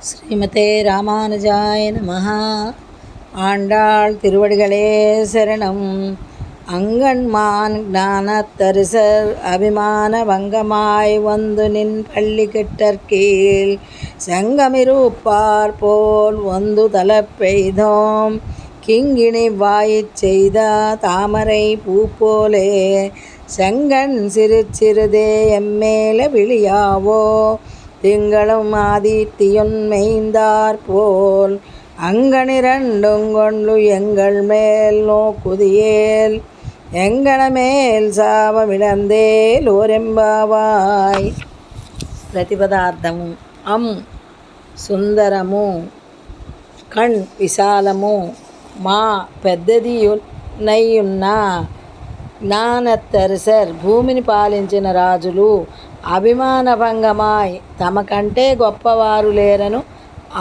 ஸ்ரீமதே ராமானுஜாய நமஹ. ஆண்டாள் திருவடிகளே சரணம். அங்கண்மான் ஞானத்தரிசர் அபிமான வங்கமாய் வந்து நின் பள்ளி கிட்டற்கீழ் செங்கமிருப்பார் போல் வந்து தலப்பெய்தோம். கிங்கிணி வாயிற் செய்த தாமரை பூ போலே செங்கண் சிறு சிறுதே எம்மேல விழியாவோ. திங்களும் ஆதித்தியுன் மெய்ந்தார் போல் அங்கனிரண்டுங் கொண்டு எங்கள் மேல் நோக்குதியேல். எங்கனமேல் சாபமிழந்தேல் ఓరెంబావాయ్. ప్రతిపదార్థము సుందరము, కణ్ విశాలము, మా పెద్దదియున్న జ్ఞానత్తరిసర్ భూమిని పాలించిన రాజులు అభిమానభంగమాయ్ తమ కంటే గొప్పవారు లేరను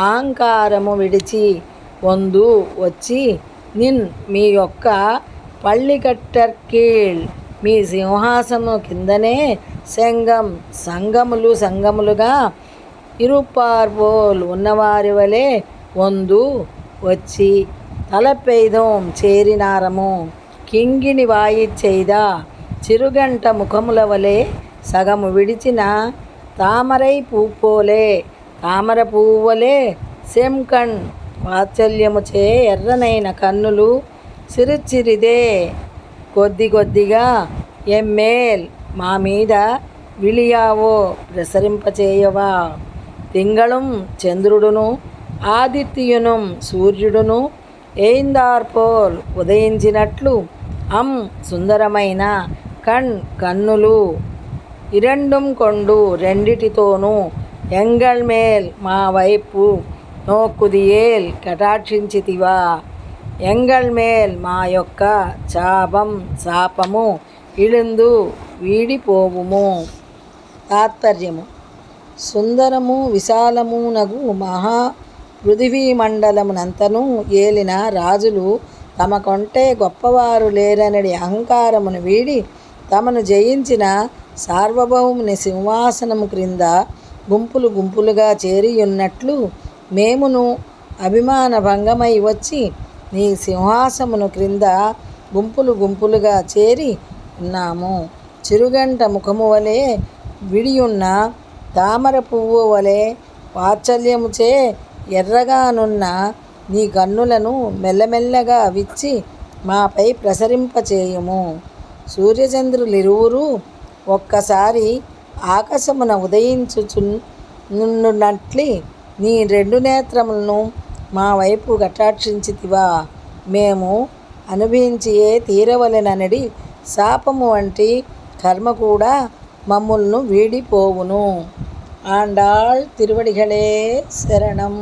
అహంకారము విడిచి వందు వచ్చి నిన్ మీ యొక్క పళ్ళికట్టర్కీళ్ మీ సింహాసము కిందనే సంగములుగా ఇరుపార్బోల్ ఉన్నవారి వలె వందు వచ్చి తలపెయ్దోం చేరినారము. కింగిణి వాయిచ్చెయ్ద చిరుగంట ముఖముల వలె సగము విడిచిన తామరై పూపోలే తామర పువ్వులే సెంకణ్ వాత్సల్యముచే ఎర్రనైన కన్నులు సిరిచిరిదే కొద్దిగా ఎమ్మేల్ మా మీద విలియావో ప్రసరింపచేయవా. తింగళం చంద్రుడును ఆదిత్యును సూర్యుడును ఎయిందార్పోల్ ఉదయించినట్లు సుందరమైన కన్నులు ఇరెండుం కొండు రెండిటితోనూ ఎంగళ్ మేల్ మా వైపు నోక్కుదియేల్ కటాక్షించితివా. ఎంగళ్ మేల్ మా యొక్క శాపము ఇళందు వీడిపోవుము. తాత్పర్యము: సుందరము విశాలము నగు మహా పృథివీమండలమునంతను ఏలిన రాజులు తమ కంటే గొప్పవారు లేరనడి అహంకారమును వీడి తమను జయించిన సార్వభౌముని సింహాసనము క్రింద గుంపులుగా చేరియున్నట్లు మేమును అభిమాన భంగమై వచ్చి నీ సింహాసమును క్రింద గుంపులుగా చేరి ఉన్నాము. చిరుగంట ముఖము వలె విడియున్న తామర పువ్వు వలె వాత్సల్యముచే ఎర్రగానున్న నీ కన్నులను మెల్లమెల్లగా విచ్చి మాపై ప్రసరింపచేయుము. సూర్యచంద్రులిరువురు ఒక్కసారి ఆకాశమున ఉదయించుచున్నట్లి నీ రెండు నేత్రములను మా వైపు కటాక్షించితివా. మేము అనుభవించియే తీరవలెననడి శాపము వంటి కర్మ కూడా మమ్ములను వీడిపోవును. ఆండాళ్ తిరువడిகளே శరణం.